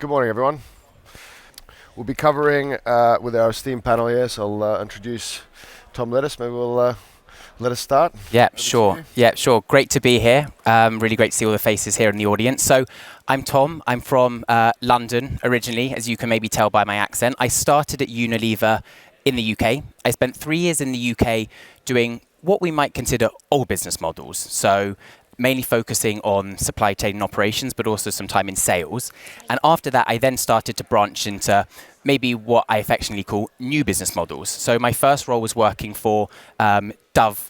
Good morning, everyone. We'll be covering with our esteemed panel here, so I'll introduce Tom Lettuce. Maybe we'll let us start. Yeah, sure. Yeah, sure. Great to be here. Really great to see all the faces here in the audience. So I'm Tom. I'm from London originally, as you can maybe tell by my accent. I started at Unilever in the UK. I spent 3 years in the UK doing what we might consider old business models. So mainly focusing on supply chain and operations, but also some time in sales. And after that, I then started to branch into maybe what I affectionately call new business models. So my first role was working for Dove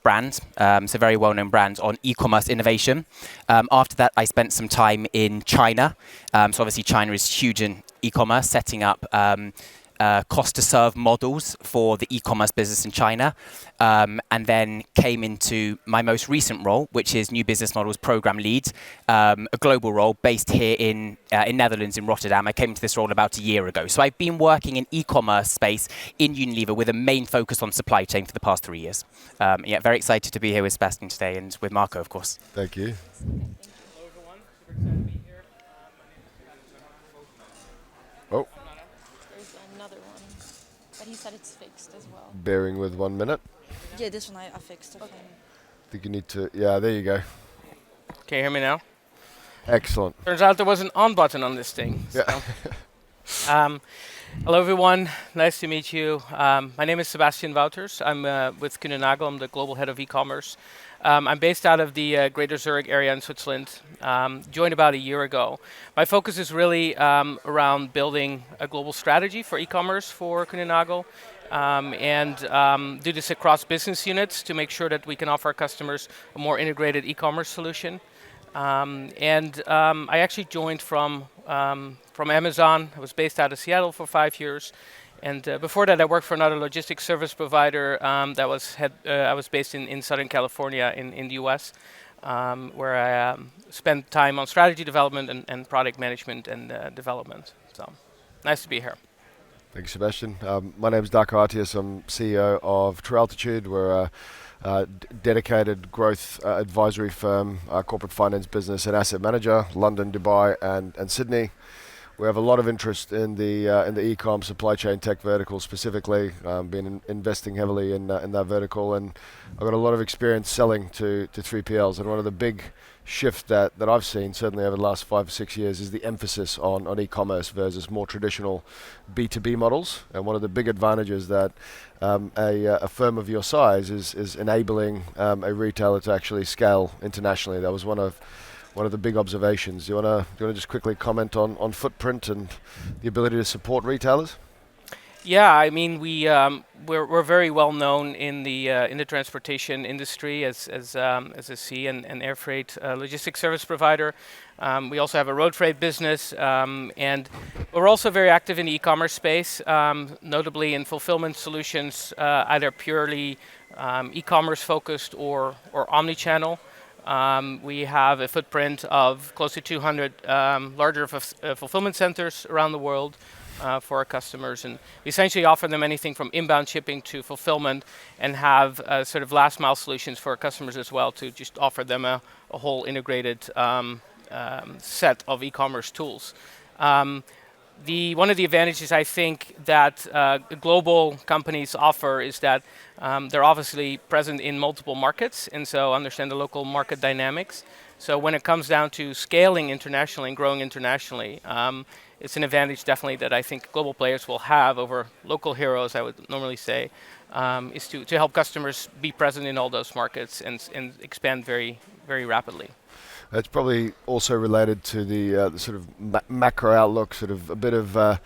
brand, it's a very well-known brand on e-commerce innovation. After that, I spent some time in China. So obviously China is huge in e-commerce, setting up cost-to-serve models for the e-commerce business in China, and then came into my most recent role, which is New Business Models Program Lead, a global role based here in Netherlands, in Rotterdam. I came into this role about a year ago. So I've been working in e-commerce space in Unilever with a main focus on supply chain for the past 3 years. Yeah, very excited to be here with Sebastian today and with Marco, of course. Thank you. Hello, everyone. Super excited to be here. My name is Sebastian Wouters. Oh, There's another one, but he said it's fixed as well. bearing with 1 minute. Yeah, this one I fixed. Okay. I think you need to, yeah, there you go. Can you hear me now? Excellent. Turns out there was an on button on this thing. Yeah. So. Hello, everyone. Nice to meet you. My name is Sebastian Wouters. I'm with Kuehne Nagel. I'm the global head of e-commerce. I'm based out of the Greater Zurich area in Switzerland. Joined about a year ago. My focus is really around building a global strategy for e-commerce for Kuehne Nagel. And do this across business units to make sure that we can offer our customers a more integrated e-commerce solution. I actually joined from Amazon. I was based out of Seattle for 5 years. And before that, I worked for another logistics service provider I was based in Southern California in the US, where I spent time on strategy development and product management and development. So nice to be here. Thank you, Sebastian. My name is Darko Artius. I'm CEO of True Altitude. We're a dedicated growth advisory firm, corporate finance business and asset manager, London, Dubai, and Sydney. We have a lot of interest in the e-com supply chain tech vertical specifically. Been investing heavily in that vertical, and I've got a lot of experience selling to 3PLs. And one of the big shifts that I've seen, certainly over the last 5 or 6 years, is the emphasis on e-commerce versus more traditional B2B models. And one of the big advantages that a firm of your size is enabling a retailer to actually scale internationally. That was one of the big observations. Do you want to just quickly comment on footprint and the ability to support retailers? Yeah, I mean we're very well known in the transportation industry as a sea and air freight logistics service provider. We also have a road freight business, and we're also very active in the e-commerce space, notably in fulfillment solutions, either purely e-commerce focused or omni-channel. We have a footprint of close to 200 larger fulfillment centers around the world for our customers, and we essentially offer them anything from inbound shipping to fulfillment, and have sort of last mile solutions for our customers as well, to just offer them a whole integrated set of e-commerce tools. One of the advantages I think that global companies offer is that they're obviously present in multiple markets, and so understand the local market dynamics. So when it comes down to scaling internationally and growing internationally, it's an advantage definitely that I think global players will have over local heroes, I would normally say, is to help customers be present in all those markets and expand very, very rapidly. It's probably also related to the sort of macro outlook, sort of a bit of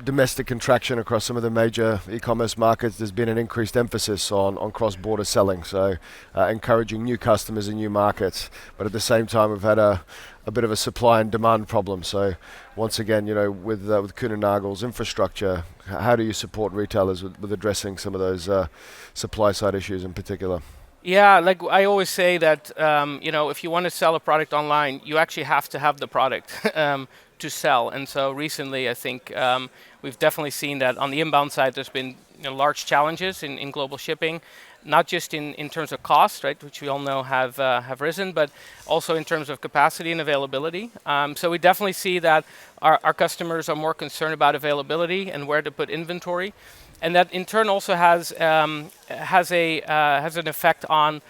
domestic contraction across some of the major e-commerce markets. There's been an increased emphasis on cross-border selling, so encouraging new customers in new markets. But at the same time, we've had a bit of a supply and demand problem. So once again, with Kuehne Nagel's infrastructure, how do you support retailers with addressing some of those supply side issues in particular? Yeah, like I always say that, if you want to sell a product online, you actually have to have the product to sell. And so recently, I think we've definitely seen that on the inbound side, there's been large challenges in global shipping. not just in terms of cost, right, which we all know have risen, but also in terms of capacity and availability. So we definitely see that our customers are more concerned about availability and where to put inventory, and that in turn also has an effect on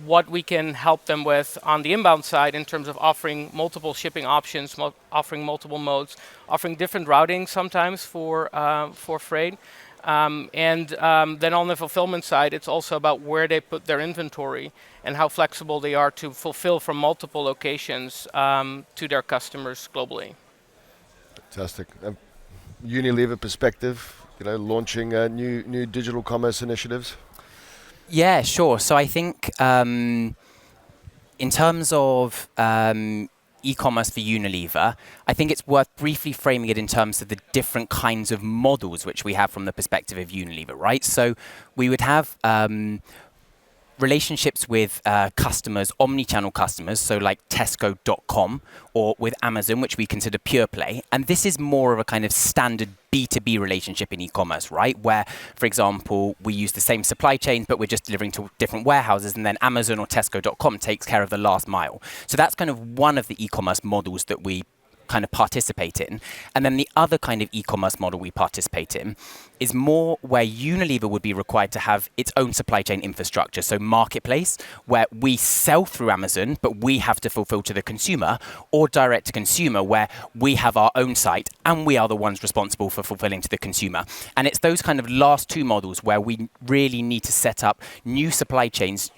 what we can help them with on the inbound side in terms of offering multiple shipping options, offering multiple modes, offering different routing sometimes for freight. Then on the fulfillment side, it's also about where they put their inventory and how flexible they are to fulfill from multiple locations to their customers globally. Fantastic. Unilever perspective, launching new digital commerce initiatives. Yeah, sure. So I think in terms of e-commerce for Unilever, I think it's worth briefly framing it in terms of the different kinds of models which we have from the perspective of Unilever, right? So we would have relationships with customers, omni-channel customers, so like Tesco.com, or with Amazon, which we consider pure play. And this is more of a kind of standard B2B relationship in e-commerce, right? Where, for example, we use the same supply chain, but we're just delivering to different warehouses, and then Amazon or Tesco.com takes care of the last mile. So that's kind of one of the e-commerce models that we kind of participate in. And then the other kind of e-commerce model we participate in is more where Unilever would be required to have its own supply chain infrastructure. So marketplace, where we sell through Amazon, but we have to fulfill to the consumer, or direct to consumer, where we have our own site and we are the ones responsible for fulfilling to the consumer. And it's those kind of last two models where we really need to set up new supply chains,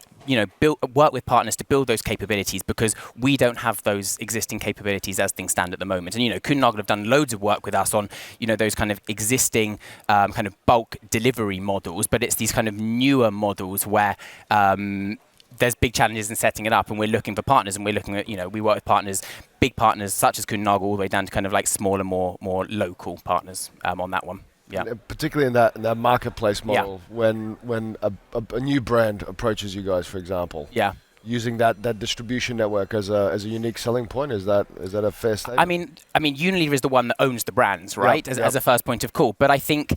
work with partners to build those capabilities, because we don't have those existing capabilities as things stand at the moment. And, Kuehne Nagel have done loads of work with us on, those kind of existing kind of bulk delivery models, but it's these kind of newer models where there's big challenges in setting it up, and we're looking for partners, and we're looking at, we work with partners, big partners such as Kuehne Nagel, all the way down to kind of like smaller, more local partners on that one. Yeah. Particularly in that marketplace model, when a new brand approaches you guys, for example. Yeah. Using that distribution network as a unique selling point, is that a fair statement? I mean, Unilever is the one that owns the brands, right? As a first point of call. But I think,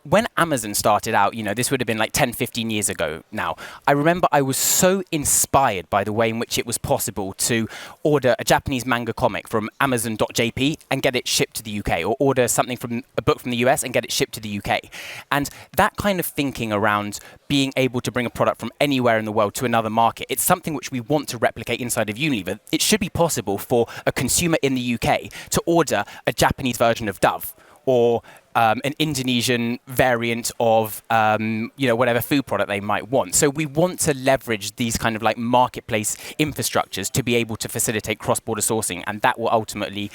when Amazon started out, this would have been like 10, 15 years ago now. I remember I was so inspired by the way in which it was possible to order a Japanese manga comic from Amazon.jp and get it shipped to the UK, or order something from a book from the US and get it shipped to the UK. And that kind of thinking around being able to bring a product from anywhere in the world to another market, it's something which we want to replicate inside of Unilever. It should be possible for a consumer in the UK to order a Japanese version of Dove, or an Indonesian variant of, whatever food product they might want. So we want to leverage these kind of like marketplace infrastructures to be able to facilitate cross-border sourcing, and that will ultimately,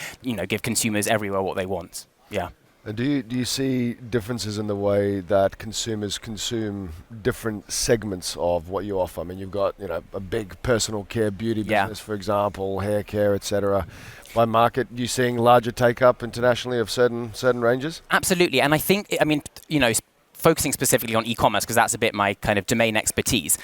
give consumers everywhere what they want. Yeah. And do you see differences in the way that consumers consume different segments of what you offer? I mean, you've got a big personal care beauty business, for example, hair care, etc. By market, you seeing larger take up internationally of certain ranges? Absolutely, and I think focusing specifically on e-commerce, because that's a bit my kind of domain expertise.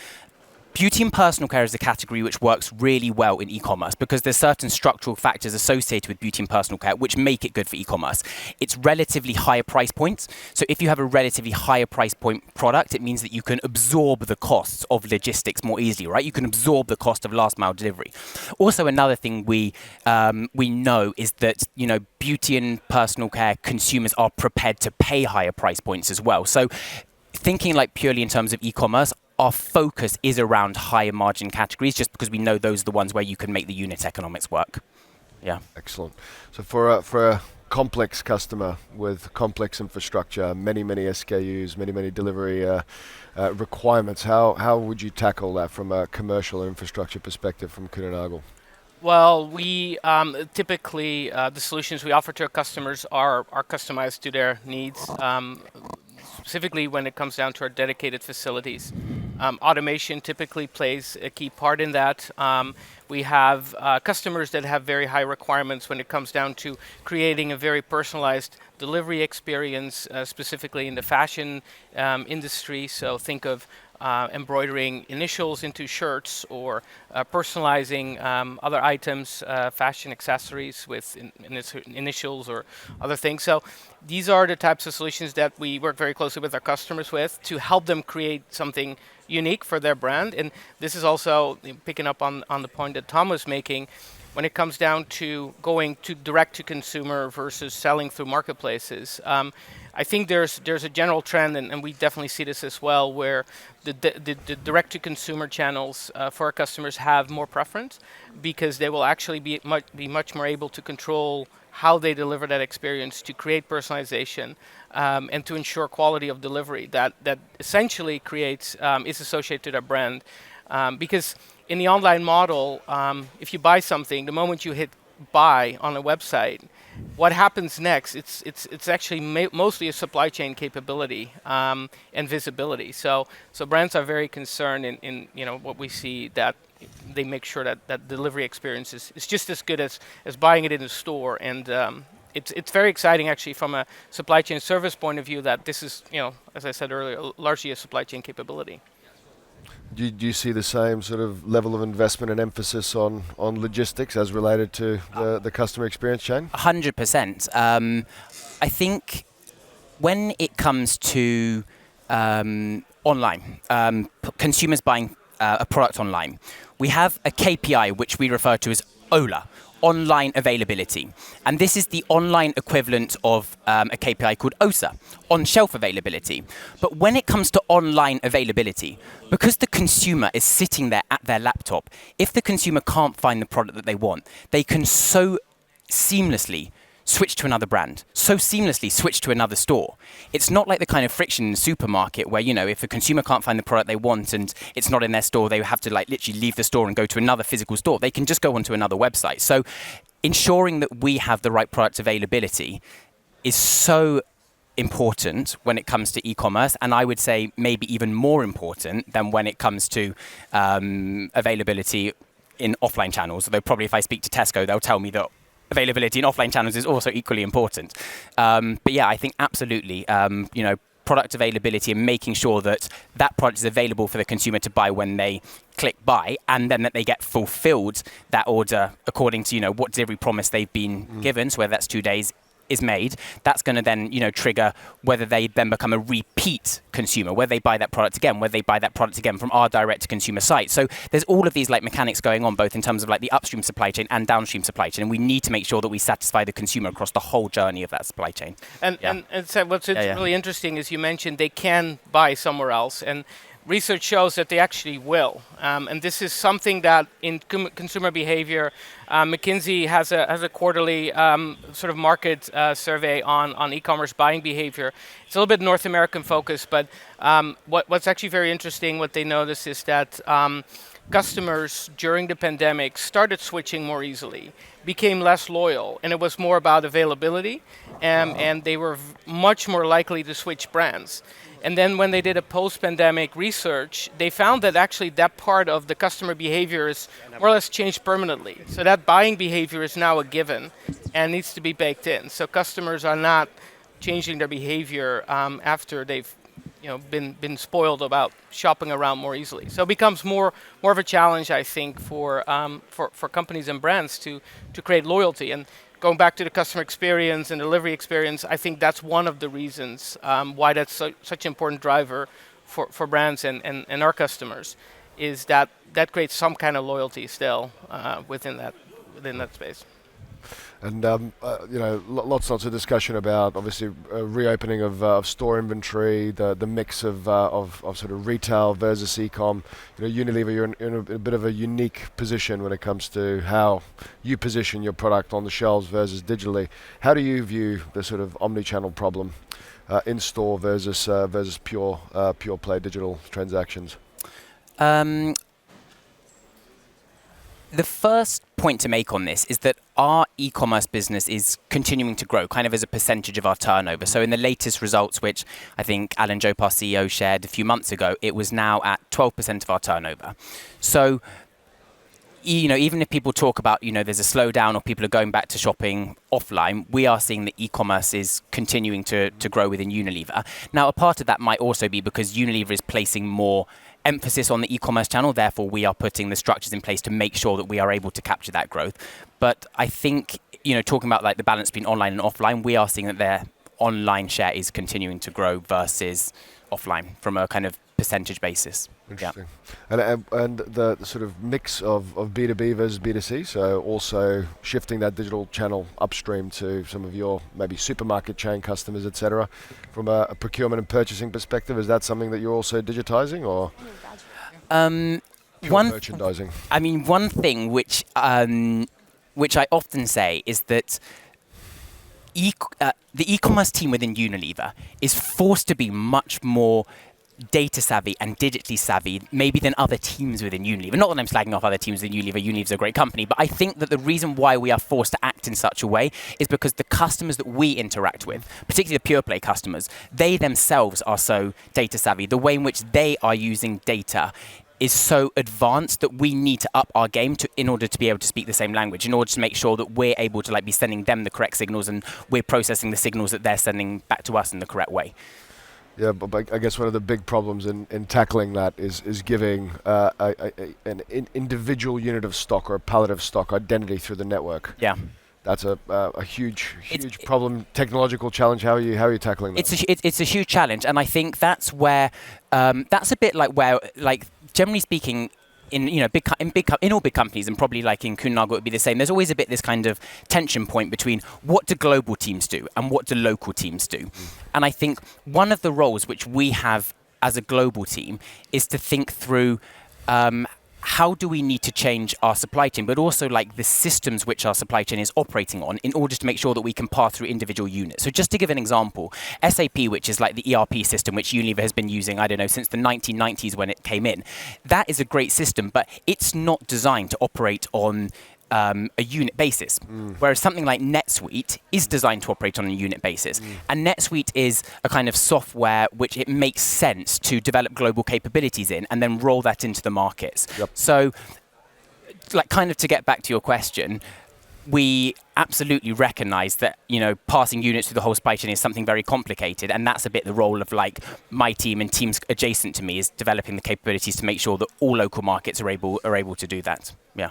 Beauty and personal care is a category which works really well in e-commerce, because there's certain structural factors associated with beauty and personal care which make it good for e-commerce. It's relatively higher price points. So if you have a relatively higher price point product, it means that you can absorb the costs of logistics more easily, right? You can absorb the cost of last mile delivery. Also, another thing we know is that, beauty and personal care consumers are prepared to pay higher price points as well. So thinking like purely in terms of e-commerce, our focus is around higher margin categories, just because we know those are the ones where you can make the unit economics work. Yeah. Excellent. So for a complex customer with complex infrastructure, many SKUs, many delivery requirements, how would you tackle that from a commercial infrastructure perspective from Kuehne Nagel? Well, we typically the solutions we offer to our customers are customized to their needs. Specifically when it comes down to our dedicated facilities. Automation typically plays a key part in that. We have customers that have very high requirements when it comes down to creating a very personalized delivery experience, specifically in the fashion industry. So think of embroidering initials into shirts or personalizing other items, fashion accessories with initials or other things. So these are the types of solutions that we work very closely with our customers with to help them create something unique for their brand. And this is also picking up on the point that Tom was making. When it comes down to going to direct to consumer versus selling through marketplaces, I think there's a general trend, and we definitely see this as well, where the direct to consumer channels for our customers have more preference because they will actually be much more able to control how they deliver that experience, to create personalization, and to ensure quality of delivery that essentially creates is associated to their brand. Because in the online model, if you buy something, the moment you hit buy on a website, what happens next? It's actually mostly a supply chain capability and visibility. So brands are very concerned in what we see, that they make sure that delivery experience is just as good as buying it in a store. And it's very exciting actually from a supply chain service point of view that this is, as I said earlier, largely a supply chain capability. Do you see the same sort of level of investment and emphasis on logistics as related to the customer experience chain? 100%. I think when it comes to online, consumers buying a product online, we have a KPI which we refer to as OLA, online availability. And this is the online equivalent of a KPI called OSA, on-shelf availability. But when it comes to online availability, because the consumer is sitting there at their laptop, if the consumer can't find the product that they want, they can so seamlessly switch to another brand, so seamlessly switch to another store. It's not like the kind of friction in the supermarket where, if a consumer can't find the product they want and it's not in their store, they have to literally leave the store and go to another physical store. They can just go onto another website. So ensuring that we have the right product availability is so important when it comes to e-commerce, and I would say maybe even more important than when it comes to availability in offline channels. Although probably if I speak to Tesco, they'll tell me that availability in offline channels is also equally important. But yeah, I think absolutely, product availability and making sure that that product is available for the consumer to buy when they click buy, and then that they get fulfilled that order according to, what delivery promise they've been given. So whether that's 2 days is made, that's going to then, trigger whether they then become a repeat consumer, whether they buy that product again, whether they buy that product again from our direct to consumer site. So there's all of these mechanics going on, both in terms of the upstream supply chain and downstream supply chain. And we need to make sure that we satisfy the consumer across the whole journey of that supply chain. And so what's really interesting is you mentioned they can buy somewhere else, and research shows that they actually will. And this is something that in consumer behavior, McKinsey has a quarterly sort of market survey on e-commerce buying behavior. It's a little bit North American focused, but what's actually very interesting, what they notice is that customers during the pandemic started switching more easily, became less loyal, and it was more about availability, and they were much more likely to switch brands. And then when they did a post-pandemic research, they found that actually that part of the customer behavior is more or less changed permanently. So that buying behavior is now a given and needs to be baked in. So customers are not changing their behavior after they've been spoiled about shopping around more easily. So it becomes more of a challenge, I think, for companies and brands to create loyalty. And going back to the customer experience and delivery experience, I think that's one of the reasons why that's such an important driver for brands and our customers, is that creates some kind of loyalty still within that space. And lots of discussion about obviously reopening of store inventory, the mix of sort of retail versus e-com. Unilever, you're in a bit of a unique position when it comes to how you position your product on the shelves versus digitally. How do you view the sort of omni-channel problem in store versus pure play digital transactions? The first point to make on this is that our e-commerce business is continuing to grow, kind of as a percentage of our turnover. So in the latest results, which I think Alan Jope, our CEO, shared a few months ago, it was now at 12% of our turnover. So, even if people talk about, there's a slowdown or people are going back to shopping offline, we are seeing that e-commerce is continuing to grow within Unilever. Now, a part of that might also be because Unilever is placing more emphasis on the e-commerce channel. Therefore, we are putting the structures in place to make sure that we are able to capture that growth. But I think, talking about like the balance between online and offline, we are seeing that their online share is continuing to grow versus offline from a kind of percentage basis. Interesting. And the sort of mix of B2B versus B2C, so also shifting that digital channel upstream to some of your maybe supermarket chain customers, etc. From a procurement and purchasing perspective, is that something that you're also digitizing, or pure merchandising? I mean, one thing which I often say is that the e-commerce team within Unilever is forced to be much more data savvy and digitally savvy maybe than other teams within Unilever. Not that I'm slagging off other teams within Unilever. Unilever's a great company, but I think that the reason why we are forced to act in such a way is because the customers that we interact with, particularly the pure play customers, they themselves are so data savvy. The way in which they are using data is so advanced that we need to up our game in order to be able to speak the same language, in order to make sure that we're able to be sending them the correct signals and we're processing the signals that they're sending back to us in the correct way. Yeah, but I guess one of the big problems in tackling that is giving an individual unit of stock or a pallet of stock identity through the network. Yeah. That's a huge problem, technological challenge. How are you tackling that? It's a huge challenge, and I think that's where that's a bit where generally speaking, in all big companies, and probably like in Kuehne Nagel it would be the same. There's always a bit this kind of tension point between what do global teams do and what do local teams do. And I think one of the roles which we have as a global team is to think through how do we need to change our supply chain, but also the systems which our supply chain is operating on in order to make sure that we can pass through individual units. So just to give an example, SAP, which is the ERP system which Unilever has been using, I don't know, since the 1990s when it came in, that is a great system, but it's not designed to operate on a unit basis, whereas something like NetSuite is designed to operate on a unit basis. And NetSuite is a kind of software which it makes sense to develop global capabilities in and then roll that into the markets. Yep. So, kind of to get back to your question, we absolutely recognize that, passing units through the whole supply chain is something very complicated, and that's a bit the role of my team and teams adjacent to me is developing the capabilities to make sure that all local markets are able to do that. Yeah.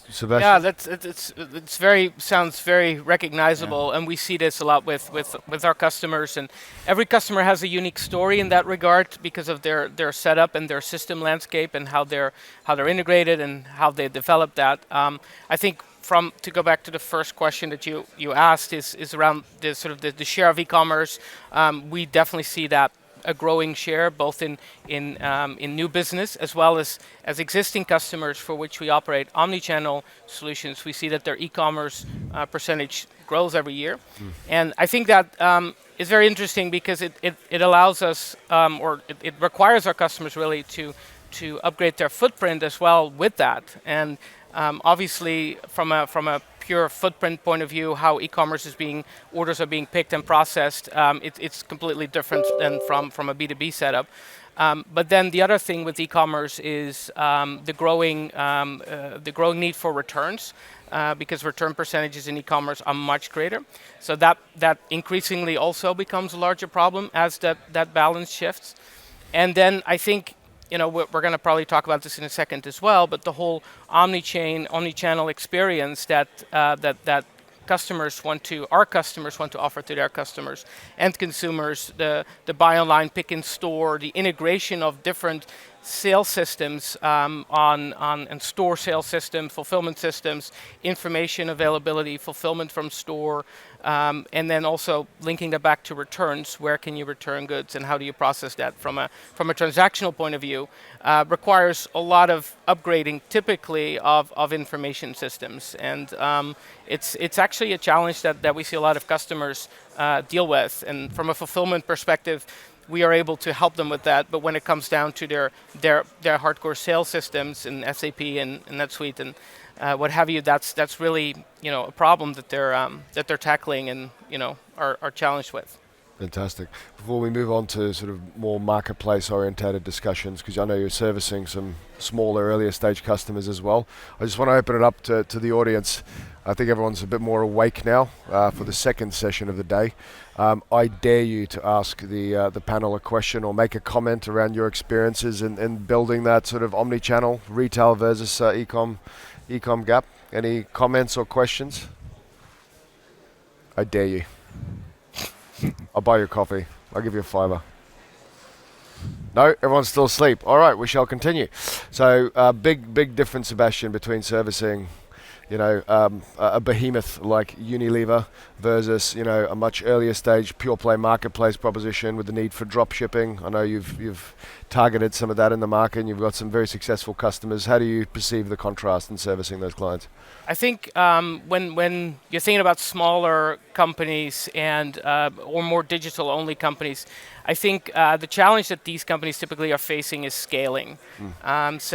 Sebastian? Yeah, sounds very recognizable, and we see this a lot with our customers. And every customer has a unique story in that regard because of their setup and their system landscape and how they're integrated and how they develop that. I think to go back to the first question that you asked is around the sort of the share of e-commerce. We definitely see that a growing share, both in new business as well as existing customers for which we operate omni-channel solutions. We see that their e-commerce percentage grows every year, and I think that is very interesting because it allows us, or it requires our customers really to upgrade their footprint as well with that. And obviously, from a pure footprint point of view, how e-commerce orders are being picked and processed, it's completely different than from a B2B setup. But then the other thing with e-commerce is the growing need for returns, because return percentages in e-commerce are much greater. So that increasingly also becomes a larger problem as that balance shifts. And then I think, we're going to probably talk about this in a second as well, but the whole omni-channel experience that our customers want to offer to their customers and consumers, the buy online, pick in store, the integration of different sales systems and store sales system, fulfillment systems, information availability, fulfillment from store, and then also linking that back to returns. Where can you return goods and how do you process that from a transactional point of view? Requires a lot of upgrading, typically of information systems, and it's actually a challenge that we see a lot of customers deal with. And from a fulfillment perspective, we are able to help them with that, but when it comes down to their hardcore sales systems in SAP and NetSuite and what have you, that's really a problem that they're tackling and are challenged with. Fantastic. Before we move on to sort of more marketplace-orientated discussions, because I know you're servicing some smaller, earlier stage customers as well, I just want to open it up to the audience. I think everyone's a bit more awake now for the second session of the day. I dare you to ask the panel a question or make a comment around your experiences in building that sort of omni-channel retail versus e-com gap. Any comments or questions? I dare you. I'll buy you a coffee. I'll give you a $5. No, everyone's still asleep. All right, we shall continue. So, big difference, Sebastian, between servicing, a behemoth like Unilever versus, a much earlier stage pure play marketplace proposition with the need for drop shipping. I know you've targeted some of that in the market, and you've got some very successful customers. How do you perceive the contrast in servicing those clients? I think when you're thinking about smaller companies and or more digital-only companies, I think the challenge that these companies typically are facing is scaling. It's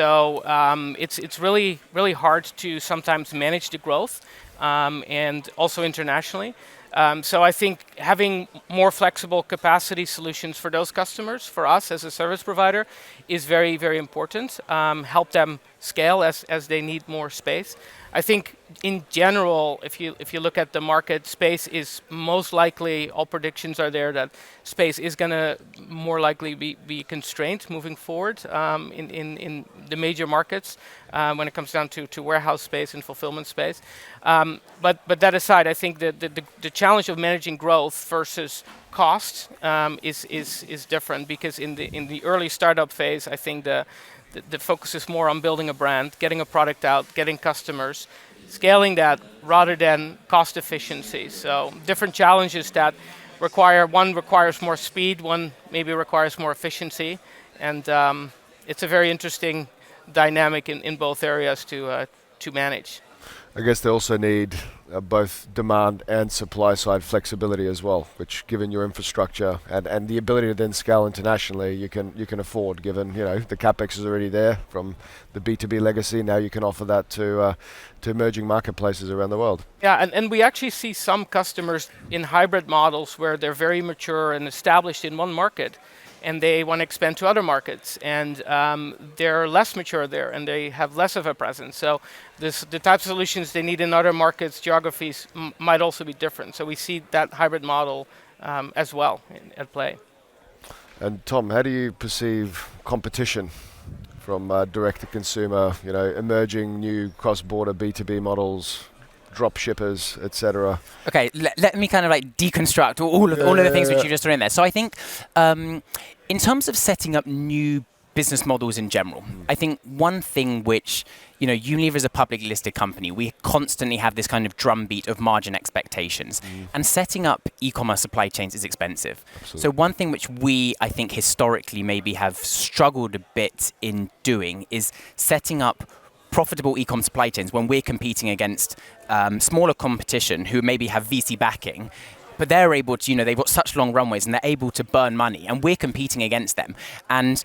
really hard to sometimes manage the growth, and also internationally. So I think having more flexible capacity solutions for those customers, for us as a service provider, is very, very important. Help them scale as they need more space. I think in general, if you look at the market, space is most likely, all predictions are there that space is going to more likely be constrained moving forward in the major markets when it comes down to warehouse space and fulfillment space. But that aside, I think that the challenge of managing growth versus cost is different, because in the early startup phase, I think the focus is more on building a brand, getting a product out, getting customers, scaling that rather than cost efficiency. So different challenges that one requires more speed, one maybe requires more efficiency, and it's a very interesting dynamic in both areas to manage. I guess they also need both demand and supply side flexibility as well, which, given your infrastructure and the ability to then scale internationally, you can afford, given the capex is already there from the B2B legacy. Now you can offer that to emerging marketplaces around the world. Yeah, and we actually see some customers in hybrid models where they're very mature and established in one market, and they want to expand to other markets, and they're less mature there, and they have less of a presence. So the types of solutions they need in other markets, geographies, might also be different. So we see that hybrid model as well at play. And Tom, how do you perceive competition from direct-to-consumer, emerging new cross-border B2B models, drop shippers, etc.? Okay, let me kind of like deconstruct all of the things which you just threw in there. So I think in terms of setting up new business models in general, I think one thing which, Unilever is a publicly listed company, we constantly have this kind of drumbeat of margin expectations. And setting up e-commerce supply chains is expensive. Absolutely. So one thing which we, I think, historically maybe have struggled a bit in doing is setting up profitable e-com supply chains when we're competing against smaller competition who maybe have VC backing, but they're able to, they've got such long runways and they're able to burn money, and we're competing against them. And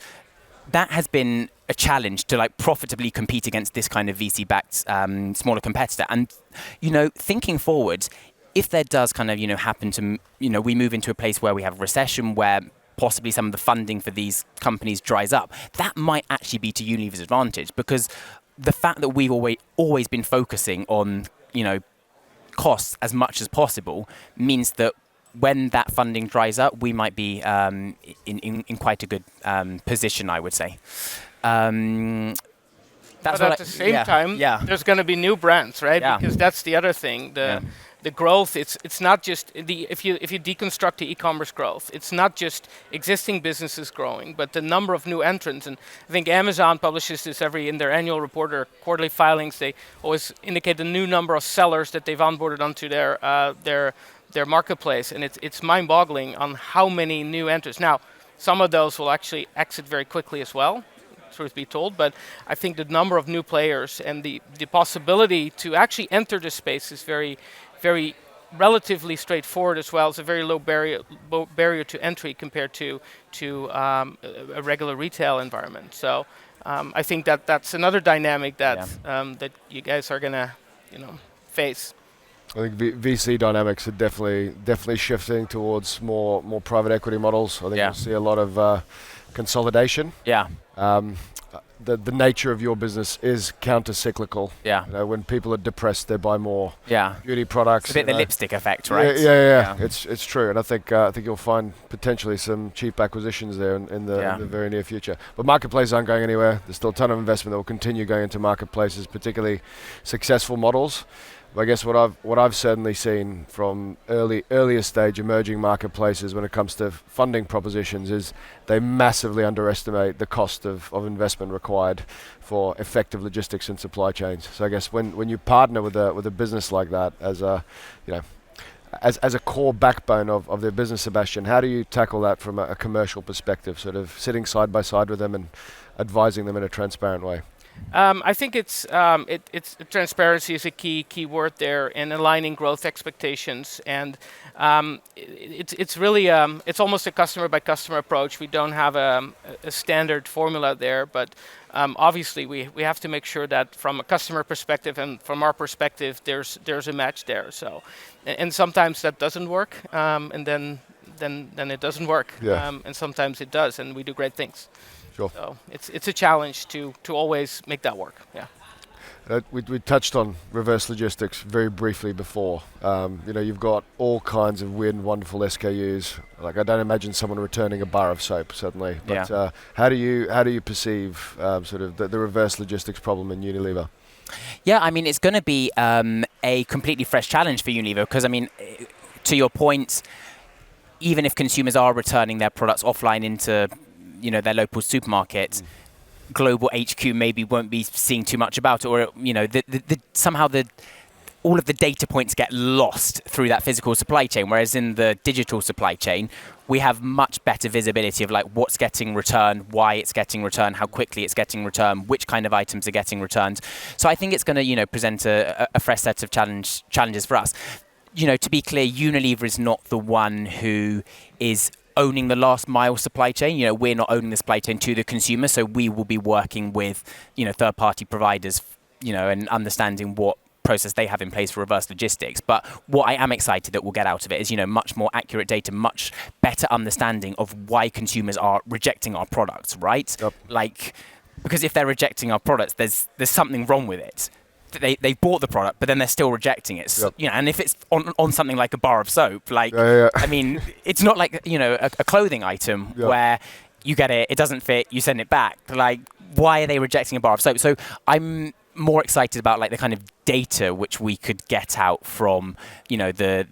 that has been a challenge to profitably compete against this kind of VC-backed smaller competitor. And, thinking forward, if there does kind of, happen to, we move into a place where we have a recession, where possibly some of the funding for these companies dries up, that might actually be to Unilever's advantage, because the fact that we've always been focusing on, costs as much as possible means that when that funding dries up, we might be in quite a good position, I would say. That's but at the same time, there's going to be new brands, right? Yeah. Because that's the other thing. The growth, it's not just if you deconstruct the e-commerce growth, it's not just existing businesses growing, but the number of new entrants. And I think Amazon publishes this in their annual report or quarterly filings. They always indicate the new number of sellers that they've onboarded onto their marketplace, and it's mind-boggling on how many new entrants. Now, some of those will actually exit very quickly as well, truth be told, but I think the number of new players and the possibility to actually enter the space is very, very relatively straightforward as well. It's a very low barrier to entry compared to a regular retail environment. So I think that's another dynamic that that you guys are gonna face. I think VC dynamics are definitely shifting towards more private equity models. I think Yeah. you'll see a lot of consolidation. Yeah. Um, the nature of your business is counter-cyclical. Yeah. When people are depressed, they buy more Yeah. beauty products. It's a bit the lipstick effect, right? Yeah. It's true, and I think you'll find potentially some cheap acquisitions there in the very near future. But marketplaces aren't going anywhere. There's still a ton of investment that will continue going into marketplaces, particularly successful models. But I guess what I've certainly seen from earlier stage emerging marketplaces when it comes to funding propositions is they massively underestimate the cost of investment required for effective logistics and supply chains. So I guess when you partner with a business like that as a as a core backbone of their business, Sebastian, how do you tackle that from a commercial perspective, sort of sitting side by side with them and advising them in a transparent way? I think it's transparency is a key word there, in aligning growth expectations, and it's really it's almost a customer by customer approach. We don't have a standard formula there, but obviously we have to make sure that from a customer perspective and from our perspective, there's a match there. So, and sometimes that doesn't work, and then it doesn't work, and sometimes it does, and we do great things. Sure. So it's a challenge to always make that work. Yeah. We touched on reverse logistics very briefly before. You've got all kinds of weird and wonderful SKUs. Like I don't imagine someone returning a bar of soap suddenly. But how do you perceive sort of the reverse logistics problem in Unilever? Yeah, I mean it's going to be a completely fresh challenge for Unilever because I mean, to your point, even if consumers are returning their products offline into their local supermarket, global HQ maybe won't be seeing too much about it, or somehow all of the data points get lost through that physical supply chain. Whereas in the digital supply chain, we have much better visibility of like what's getting returned, why it's getting returned, how quickly it's getting returned, which kind of items are getting returned. So I think it's going to present a fresh set of challenges for us. To be clear, Unilever is not the one who is owning the last mile supply chain. We're not owning the supply chain to the consumer, so we will be working with third-party providers, and understanding what process they have in place for reverse logistics. But what I am excited that we'll get out of it is much more accurate data, much better understanding of why consumers are rejecting our products, right? Yep. Because if they're rejecting our products, there's something wrong with it. They bought the product, but then they're still rejecting it. So, and if it's on something like a bar of soap, I mean, it's not like a clothing item where you get it, it doesn't fit, you send it back. Like, why are they rejecting a bar of soap? So I'm more excited about the kind of data which we could get out from the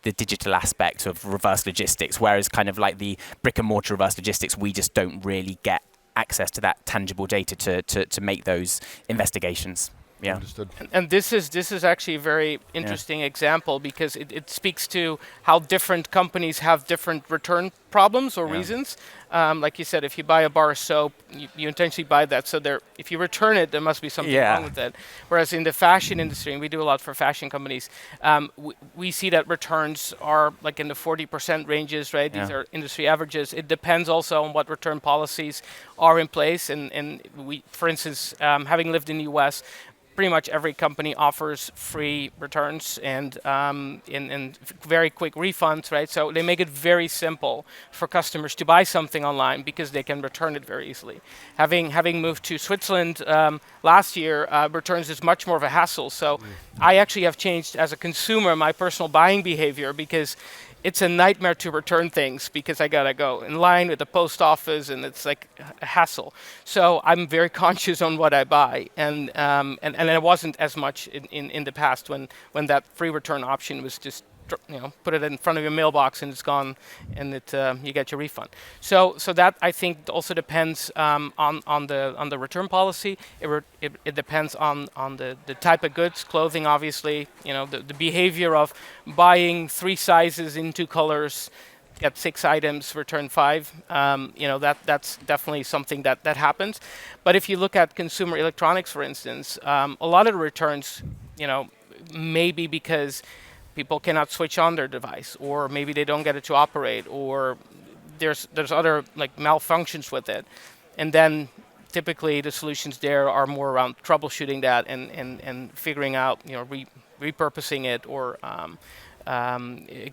digital aspect of reverse logistics, whereas kind of like the brick and mortar reverse logistics, we just don't really get access to that tangible data to make those investigations. Yeah. Understood. And this is actually a very interesting example because it speaks to how different companies have different return problems or reasons. Like you said, if you buy a bar of soap, you intentionally buy that. So if you return it, there must be something wrong with it. Whereas in the fashion industry, and we do a lot for fashion companies, we see that returns are like in the 40% ranges, right? These are industry averages. It depends also on what return policies are in place. And we, for instance, having lived in the US, pretty much every company offers free returns and very quick refunds, right? So they make it very simple for customers to buy something online because they can return it very easily. Having moved to Switzerland last year, returns is much more of a hassle. So I actually have changed as a consumer my personal buying behavior because it's a nightmare to return things because I gotta go in line with the post office and it's like a hassle. So I'm very conscious on what I buy, and it wasn't as much in the past when that free return option was just put it in front of your mailbox and it's gone, and you get your refund. So that I think also depends on the return policy. It depends on the type of goods, clothing obviously. The behavior of buying 3 sizes in 2 colors, get 6 items, return 5. That's definitely something that happens. But if you look at consumer electronics, for instance, a lot of the returns, maybe because people cannot switch on their device, or maybe they don't get it to operate, or there's other malfunctions with it, and then typically the solutions there are more around troubleshooting that and figuring out repurposing it or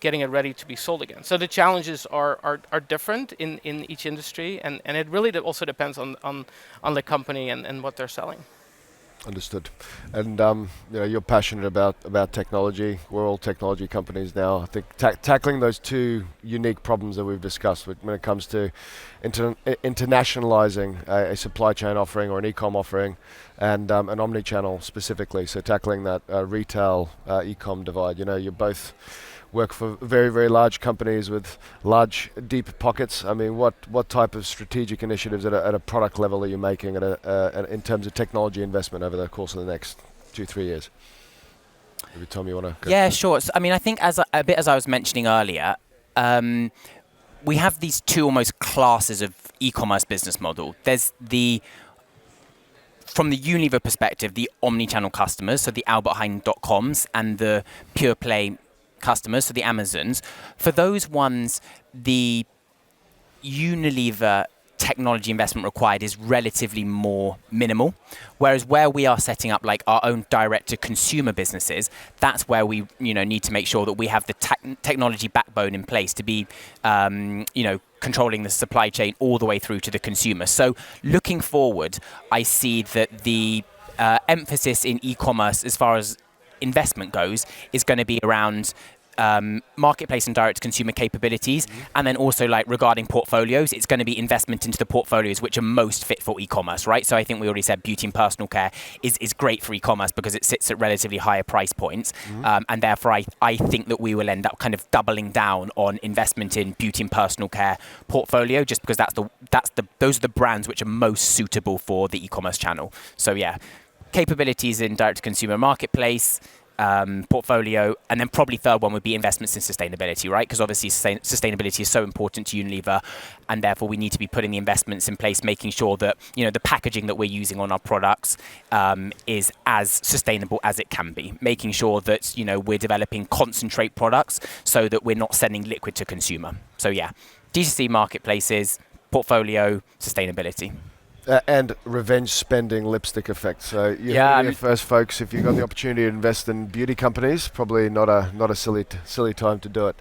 getting it ready to be sold again. So the challenges are different in each industry, and it really also depends on the company and what they're selling. Understood. And you're passionate about technology. We're all technology companies now. I think tackling those two unique problems that we've discussed when it comes to internationalizing a supply chain offering or an e-com offering, and an omni-channel specifically. So tackling that retail e-com divide. You both work for very, very large companies with large, deep pockets. I mean, what type of strategic initiatives at a product level are you making in terms of technology investment over the course of the next 2-3 years? Maybe Tom, you want to go? Yeah, sure. So, I mean, I think as I was mentioning earlier, we have these two almost classes of e-commerce business model. There's from the Unilever perspective, the omni-channel customers, so the albertheijn.coms and the pure play customers, so the Amazons. For those ones, the Unilever technology investment required is relatively more minimal, whereas where we are setting up like our own direct-to-consumer businesses, that's where we need to make sure that we have the technology backbone in place to be controlling the supply chain all the way through to the consumer. So looking forward, I see that the emphasis in e-commerce as far as investment goes is going to be around marketplace and direct consumer capabilities, and then also like regarding portfolios, it's going to be investment into the portfolios which are most fit for e-commerce, right? So I think we already said beauty and personal care is great for e-commerce because it sits at relatively higher price points, and therefore I think that we will end up kind of doubling down on investment in beauty and personal care portfolio, just because those are the brands which are most suitable for the e-commerce channel. So yeah, capabilities in direct consumer marketplace, portfolio, and then probably third one would be investments in sustainability, right? Because obviously sustainability is so important to Unilever, and therefore we need to be putting the investments in place, making sure that the packaging that we're using on our products is as sustainable as it can be, making sure that we're developing concentrate products so that we're not sending liquid to consumer. So yeah, D2C marketplaces, portfolio, sustainability. And revenge spending lipstick effect. So first, folks, if you've got the opportunity to invest in beauty companies, probably not a silly time to do it.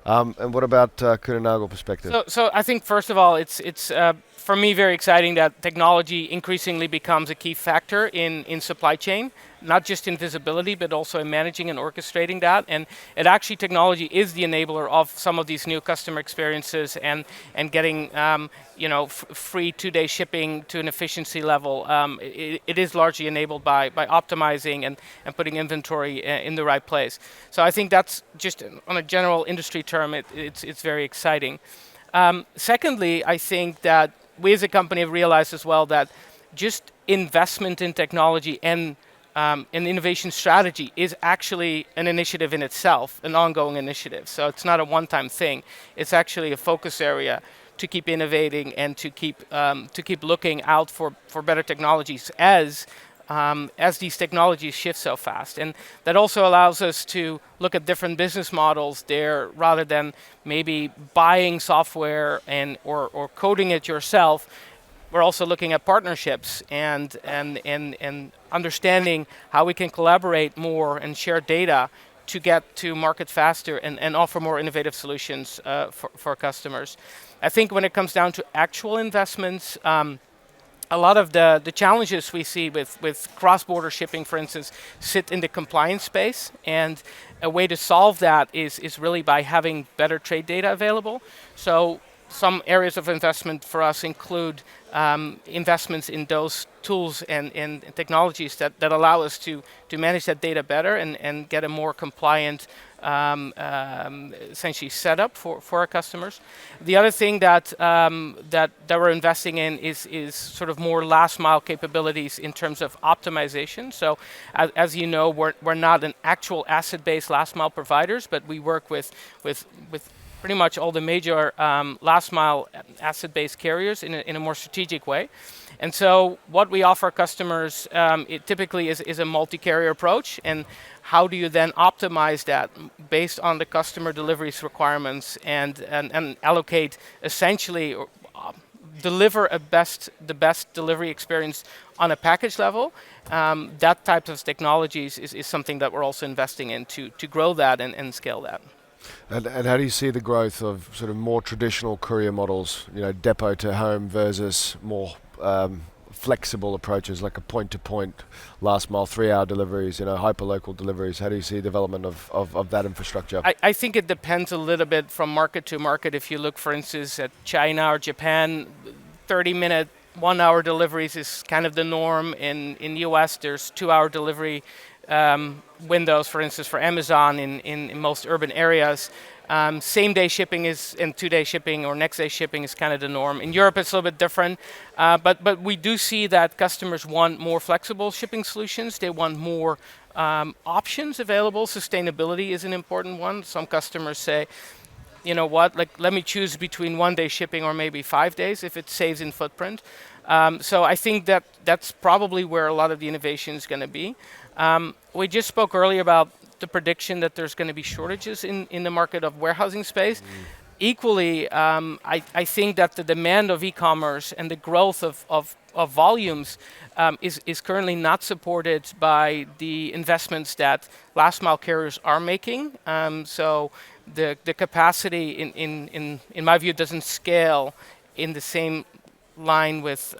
And what about Kuehne Nagel perspective? So I think first of all, it's for me very exciting that technology increasingly becomes a key factor in supply chain, not just in visibility, but also in managing and orchestrating that. And actually technology is the enabler of some of these new customer experiences and getting free 2-day shipping to an efficiency level. It is largely enabled by optimizing and putting inventory in the right place. So I think that's just on a general industry term, it's very exciting. Secondly, I think that we as a company have realized as well that just investment in technology and an innovation strategy is actually an initiative in itself, an ongoing initiative. So it's not a one-time thing. It's actually a focus area to keep innovating and to keep looking out for better technologies as these technologies shift so fast. And that also allows us to look at different business models there rather than maybe buying software or coding it yourself. We're also looking at partnerships and understanding how we can collaborate more and share data to get to market faster and offer more innovative solutions for customers. I think when it comes down to actual investments, a lot of the challenges we see with cross-border shipping, for instance, sit in the compliance space, and a way to solve that is really by having better trade data available. So some areas of investment for us include investments in those tools and technologies that allow us to manage that data better and get a more compliant essentially setup for our customers. The other thing that we're investing in is sort of more last mile capabilities in terms of optimization. So as you know, we're not an actual asset-based last mile providers, but we work with pretty much all the major last mile asset-based carriers in a more strategic way. And so what we offer customers, it typically is a multi-carrier approach. And how do you then optimize that based on the customer deliveries requirements and allocate essentially deliver the best delivery experience on a package level. That type of technologies is something that we're also investing in to grow that and scale that. And how do you see the growth of sort of more traditional courier models, depot to home versus more flexible approaches like a point-to-point, last mile, 3-hour deliveries, hyper-local deliveries? How do you see development of that infrastructure? I think it depends a little bit from market to market. If you look, for instance, at China or Japan, 30-minute, 1-hour deliveries is kind of the norm. In the US, there's 2-hour delivery windows, for instance, for Amazon in most urban areas. Same-day shipping and 2-day shipping or next-day shipping is kind of the norm. In Europe, it's a little bit different, but we do see that customers want more flexible shipping solutions. They want more options available. Sustainability is an important one. Some customers say, you know what, let me choose between 1-day shipping or maybe 5 days if it saves in footprint. So I think that's probably where a lot of the innovation is going to be. We just spoke earlier about the prediction that there's going to be shortages in the market of warehousing space. Equally, I think that the demand of e-commerce and the growth of volumes is currently not supported by the investments that last mile carriers are making. So the capacity in my view doesn't scale in the same line with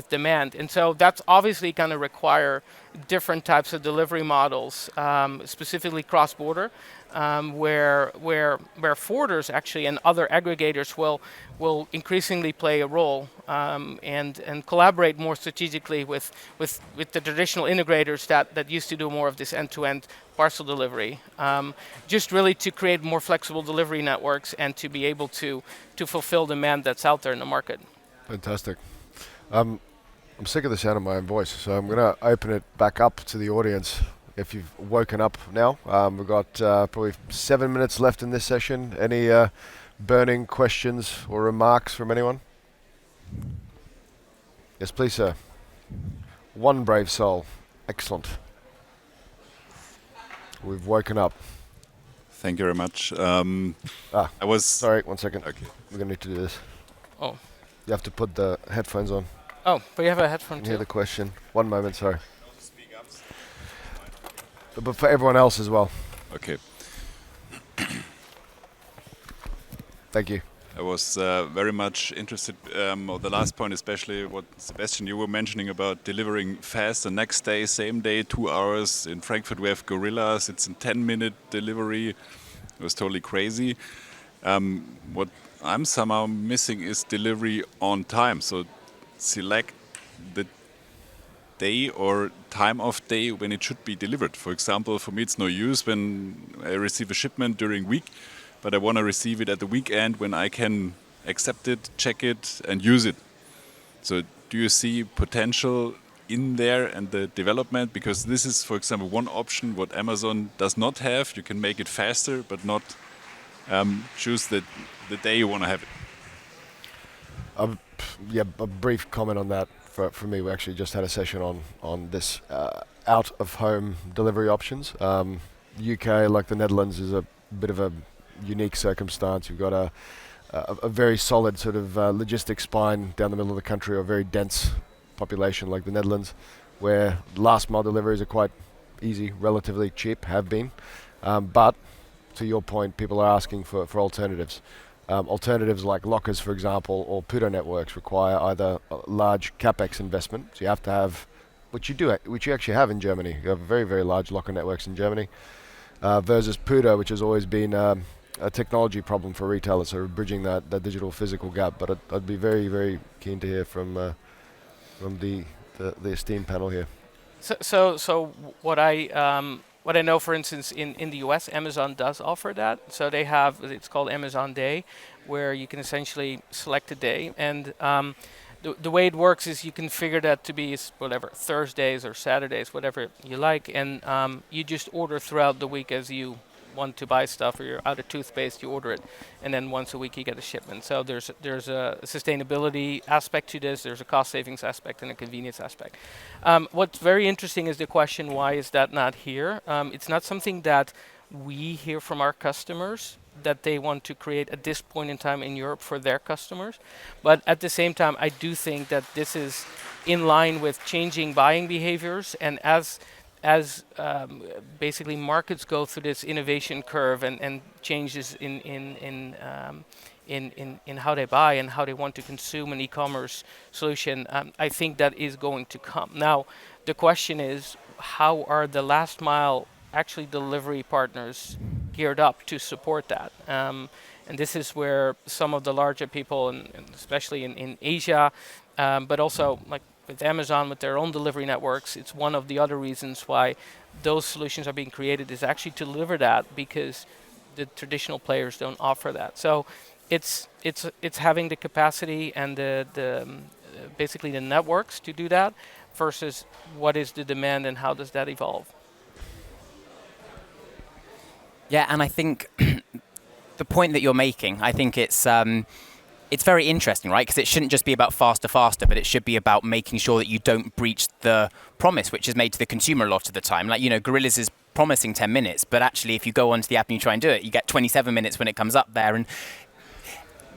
demand, and so that's obviously going to require different types of delivery models, specifically cross-border, where forwarders actually and other aggregators will increasingly play a role and collaborate more strategically with the traditional integrators that used to do more of this end-to-end parcel delivery, just really to create more flexible delivery networks and to be able to fulfill demand that's out there in the market. Fantastic. I'm sick of the sound of my own voice, so I'm going to open it back up to the audience. If you've woken up now, we've got probably 7 minutes left in this session. Any burning questions or remarks from anyone? Yes, please, sir. One brave soul. Excellent. We've woken up. Thank you very much. I was... Sorry, 1 second. Okay. We're going to need to do this. Oh. You have to put the headphones on. Oh, but you have a headphone too. Hear the question. 1 moment, sorry. But for everyone else as well. Okay. Thank you. I was very much interested, on the last point, especially what Sebastian, you were mentioning about delivering fast the next day, same day, 2 hours. In Frankfurt, we have Gorillas. It's a 10-minute delivery. It was totally crazy. What I'm somehow missing is delivery on time. So select the day or time of day when it should be delivered. For example, for me, it's no use when I receive a shipment during week, but I want to receive it at the weekend when I can accept it, check it, and use it. So do you see potential in there and the development? Because this is, for example, one option what Amazon does not have. You can make it faster, but not choose the day you want to have it. Yeah, a brief comment on that. For me, we actually just had a session on this out-of-home delivery options. UK, like the Netherlands, is a bit of a unique circumstance. You've got a very solid sort of logistic spine down the middle of the country, or a very dense population like the Netherlands, where last mile deliveries are quite easy, relatively cheap, have been. But to your point, people are asking for alternatives. Alternatives like lockers, for example, or PUDO networks require either a large capex investment, so you have to have, which you actually have in Germany. You have very, very large locker networks in Germany, versus PUDO, which has always been a technology problem for retailers, so bridging that digital physical gap. But I'd be very, very keen to hear from the esteemed panel here. So what I know, for instance, in the US, Amazon does offer that. So they have, it's called Amazon Day, where you can essentially select a day. And the way it works is you can figure that to be whatever, Thursdays or Saturdays, whatever you like. And you just order throughout the week as you want to buy stuff, or you're out of toothpaste, you order it. And then once a week you get a shipment. So there's a sustainability aspect to this, there's a cost savings aspect and a convenience aspect. What's very interesting is the question, why is that not here? It's not something that we hear from our customers that they want to create at this point in time in Europe for their customers. But at the same time, I do think that this is in line with changing buying behaviors, and as basically markets go through this innovation curve and changes in how they buy and how they want to consume an e-commerce solution, I think that is going to come. Now, the question is, how are the last mile actually delivery partners geared up to support that? And this is where some of the larger people, and especially in Asia, but also like with Amazon with their own delivery networks, it's one of the other reasons why those solutions are being created, is actually to deliver that, because the traditional players don't offer that. So it's having the capacity and the basically the networks to do that, versus what is the demand and how does that evolve. Yeah, and I think the point that you're making, I think it's very interesting, right? Because it shouldn't just be about faster, but it should be about making sure that you don't breach the promise which is made to the consumer a lot of the time. Like, you know, Gorillas is promising 10 minutes, but actually if you go onto the app and you try and do it, you get 27 minutes when it comes up there. And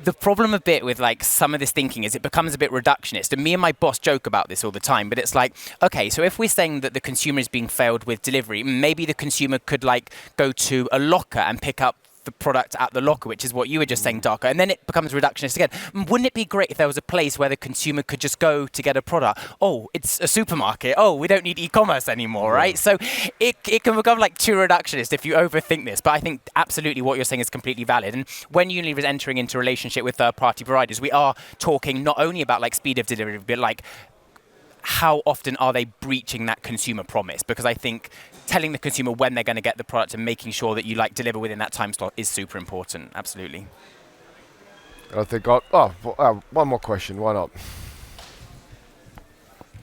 the problem a bit with like some of this thinking is it becomes a bit reductionist. And me and my boss joke about this all the time, but it's like, okay, so if we're saying that the consumer is being failed with delivery, maybe the consumer could like go to a locker and pick up the product at the locker, which is what you were just saying, Darko, and then it becomes reductionist again. Wouldn't it be great if there was a place where the consumer could just go to get a product? Oh, it's a supermarket. Oh, we don't need e-commerce anymore, right? So it can become like too reductionist if you overthink this. But I think absolutely what you're saying is completely valid. And when Unilever is entering into a relationship with third-party providers, we are talking not only about like speed of delivery, but like how often are they breaching that consumer promise? Because I think telling the consumer when they're going to get the product and making sure that you like deliver within that time slot is super important. Absolutely. I think one more question. Why not?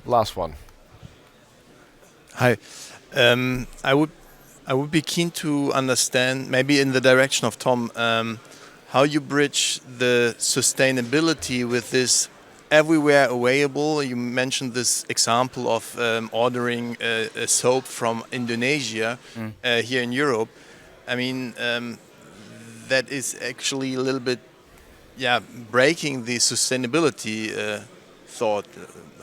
Last one. Hi. I would be keen to understand, maybe in the direction of Tom, how you bridge the sustainability with this everywhere available. You mentioned this example of ordering a soap from Indonesia here in Europe. I mean, that is actually a little bit, breaking the sustainability thought.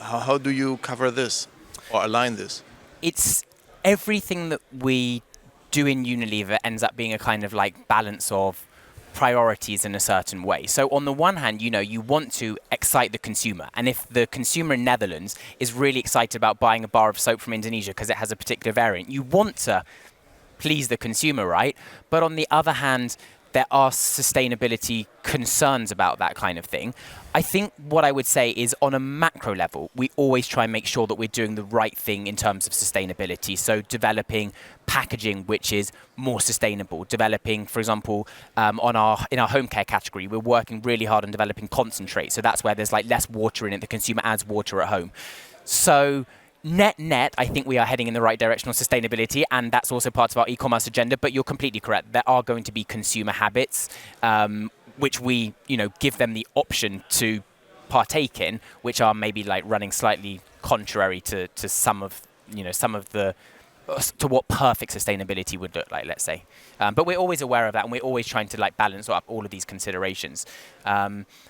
How do you cover this or align this? It's everything that we do in Unilever ends up being a kind of like balance of priorities in a certain way. So on the one hand, you know, you want to excite the consumer. And if the consumer in Netherlands is really excited about buying a bar of soap from Indonesia because it has a particular variant, you want to please the consumer, right? But on the other hand, there are sustainability concerns about that kind of thing. I think what I would say is on a macro level, we always try and make sure that we're doing the right thing in terms of sustainability. So developing packaging which is more sustainable, developing, for example, in our home care category, we're working really hard on developing concentrate. So that's where there's like less water in it. The consumer adds water at home. So net, I think we are heading in the right direction on sustainability, and that's also part of our e-commerce agenda. But you're completely correct. There are going to be consumer habits, which we, you know, give them the option to partake in, which are maybe like running slightly contrary to some of the to what perfect sustainability would look like, let's say. But we're always aware of that, and we're always trying to like balance up all of these considerations.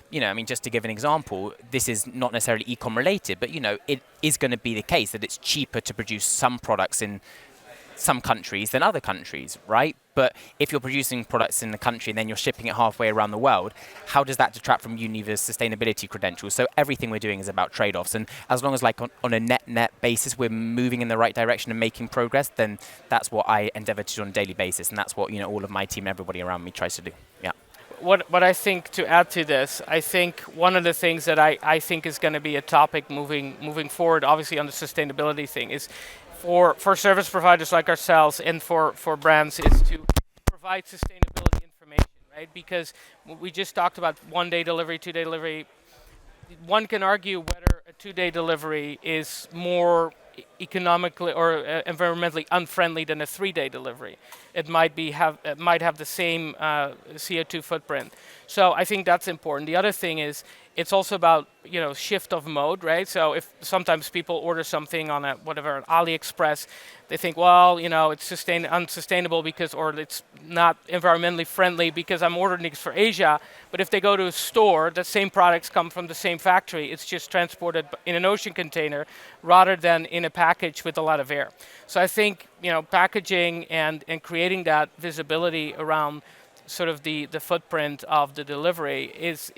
You know, I mean, just to give an example, this is not necessarily e-com related, but you know, it is going to be the case that it's cheaper to produce some products in some countries than other countries, right? But if you're producing products in the country and then you're shipping it halfway around the world, how does that detract from Unilever's sustainability credentials? So everything we're doing is about trade-offs. And as long as like on a net basis, we're moving in the right direction and making progress, then that's what I endeavor to do on a daily basis. And that's what, you know, all of my team and everybody around me tries to do. Yeah. What I think, to add to this, I think one of the things that I think is going to be a topic moving forward, obviously on the sustainability thing, is for service providers like ourselves and for brands, is to provide sustainability information, right? Because we just talked about 1 day delivery, 2 day delivery. One can argue whether a 2 day delivery is more economically or environmentally unfriendly than a 3 day delivery. It might have the same CO2 footprint. So I think that's important. The other thing is It's also about shift of mode, right? So if sometimes people order something on an AliExpress, they think, well, it's unsustainable because, or it's not environmentally friendly because I'm ordering it for Asia. But if they go to a store, the same products come from the same factory. It's just transported in an ocean container rather than in a package with a lot of air. So I think packaging and creating that visibility around sort of the footprint of the delivery is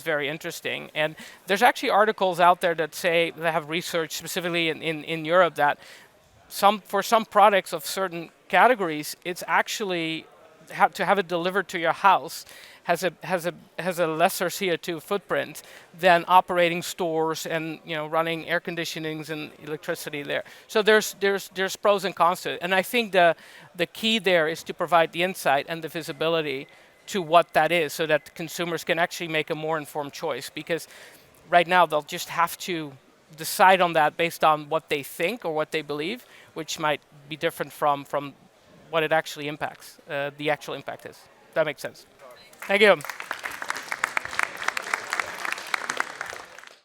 very interesting. And there's actually articles out there that have research specifically in Europe that for some products of certain categories, it's actually to have it delivered to your house has a lesser CO2 footprint than operating stores and running air conditionings and electricity there. So there's pros and cons to it, and I think the key there is to provide the insight and the visibility to what that is, so that consumers can actually make a more informed choice. Because right now they'll just have to decide on that based on what they think or what they believe, which might be different from what it actually impacts. The actual impact is. That makes sense. Thank you.